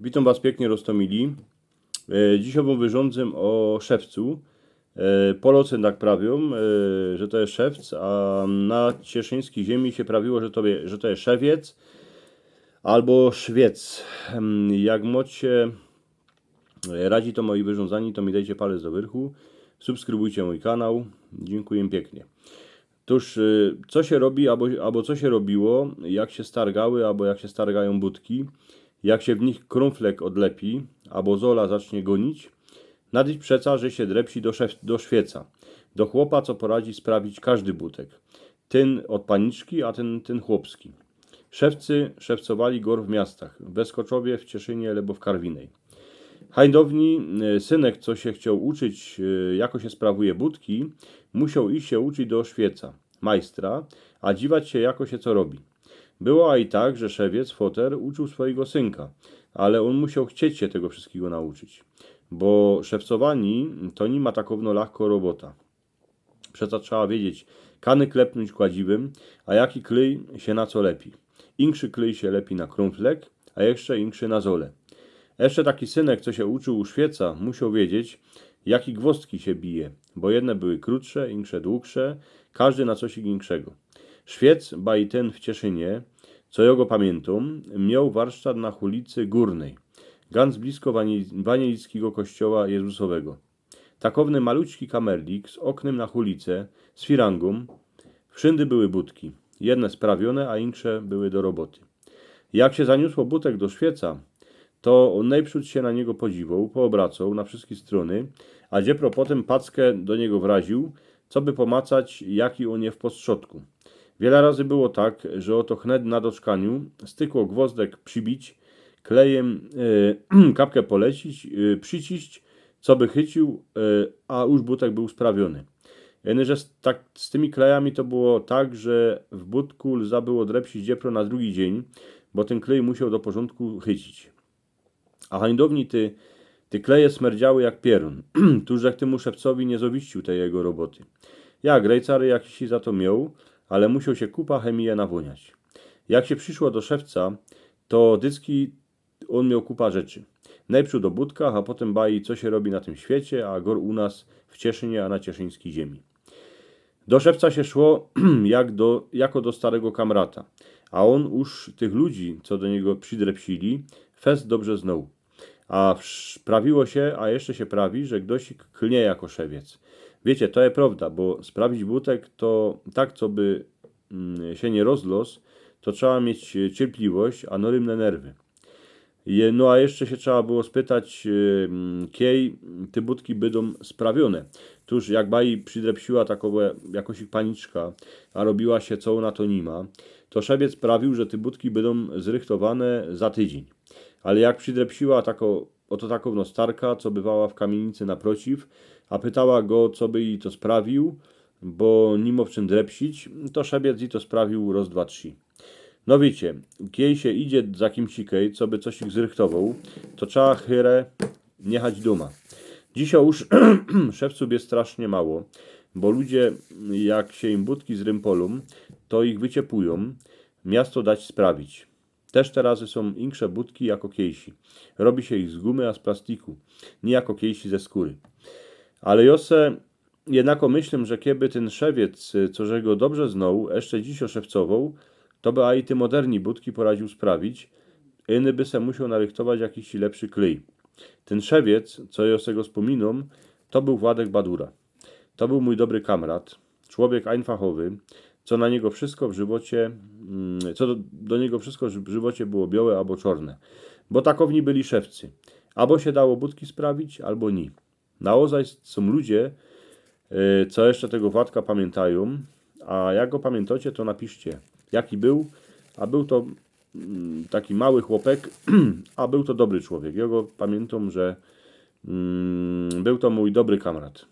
Witam Was pięknie, Rostomili. Dzisiaj Wam wyrządzę o szewcu. Polacy tak prawią, że to jest szewc, a na cieszyńskiej ziemi się prawiło, że to jest szewiec albo szwiec. Jak mocie radzi to moi wyrządzani, to mi dajcie palec do wyrchu. Subskrybujcie mój kanał. Dziękuję pięknie. Otóż, co się robi, albo co się robiło, jak się stargały, albo jak się stargają budki, jak się w nich krumflek odlepi, albo zola zacznie gonić, nadejść przeca, że się drepsi do szwieca, do chłopa, co poradzi sprawić każdy butek. Ten od paniczki, a ten chłopski. Szewcy szewcowali gor w miastach, w Beskoczowie, w Cieszynie, albo w Karwinej. Hajdowni, synek, co się chciał uczyć, jako się sprawuje budki, musiał iść się uczyć do szwieca, majstra, a dziwać się, jako się co robi. Było i tak, że szewiec, foter, uczył swojego synka, ale on musiał chcieć się tego wszystkiego nauczyć, bo szewcowani to nie ma takowno lahko robota. Przeto trzeba wiedzieć, kany klepnąć kładziwym, a jaki klej się na co lepi. Inkszy klej się lepi na krumflek, a jeszcze inkszy na zole. Jeszcze taki synek, co się uczył u szwieca, musiał wiedzieć, jaki gwozdki się bije, bo jedne były krótsze, insze długsze, każdy na coś inkszego. Szwiec, ba i ten w Cieszynie, co ja go pamiętam, miał warsztat na ulicy Górnej, ganz blisko wanielickiego kościoła Jezusowego. Takowny maluczki kamerlik z oknem na ulicę, z firangą, wszędy były budki, jedne sprawione, a insze były do roboty. Jak się zaniosło butek do szwieca, to on najprzód się na niego podziwał, poobracał na wszystkie strony, a dziepro potem packę do niego wraził, co by pomacać, jaki on je w postrzodku. Wiele razy było tak, że oto chnet na doczkaniu stykło gwozdek przybić, klejem kapkę polecić, przyciść, co by chycił, a już butek był sprawiony. Że z tymi klejami to było tak, że w budku lza było drepsić dziepro na drugi dzień, bo ten klej musiał do porządku chycić. A hańdowni ty kleje smierdziały jak pierun, tuż jak temu szewcowi nie zowiścił tej jego roboty. Jak rejcary jakiś za to miał, ale musiał się kupa chemija nawoniać. Jak się przyszło do szewca, to dycki on miał kupa rzeczy. Najprzód o budkach, a potem bai, co się robi na tym świecie, a gor u nas w Cieszynie, a na cieszyńskiej ziemi. Do szewca się szło jako do starego kamrata, a on już tych ludzi, co do niego przydrepsili, fest dobrze znał. A prawiło się, a jeszcze się prawi, że ktoś klnie jako szewiec. Wiecie, to jest prawda, bo sprawić butek to tak, co by się nie rozlos, to trzeba mieć cierpliwość, a norymne nerwy. No a jeszcze się trzeba było spytać, kiej te budki będą sprawione. Tuż jak bai przydrepsiła takowe jakoś ich paniczka, a robiła się co ona to nima, to szewiec sprawił, że te budki będą zrychtowane za tydzień. Ale jak przydrepsiła oto taką starka, co bywała w kamienicy naprociw, a pytała go, co by jej to sprawił, bo nimo w czym drepsić, to szewiec jej to sprawił raz, dwa, trzy. No wiecie, kiedy się idzie za kimsikej, co by coś ich zrychtował, to trzeba chyrę niechać duma. Dzisiaj już szewców jest strasznie mało, bo ludzie, jak się im budki z rympolum, to ich wyciepują, miasto dać sprawić. Też teraz są insze budki jako kiejsi. Robi się ich z gumy, a z plastiku, nie jako kiejsi ze skóry. Ale jose jednako myślę, że kiedy ten szewiec, co że go dobrze znał, jeszcze dziś oszewcował, to by a i ty moderni budki poradził sprawić, inny by se musiał narychtować jakiś lepszy klej. Ten szewiec, co ja z go wspominam, to był Władek Badura. To był mój dobry kamrat, człowiek einfachowy, co na niego wszystko w żywocie, do niego wszystko w żywocie było białe albo czarne. Bo takowni byli szewcy. Albo się dało budki sprawić, albo nie. Na ozaj są ludzie, co jeszcze tego Władka pamiętają, a jak go pamiętacie, to napiszcie, jaki był, a był to taki mały chłopek, a był to dobry człowiek. Ja go pamiętam, że był to mój dobry kamrat.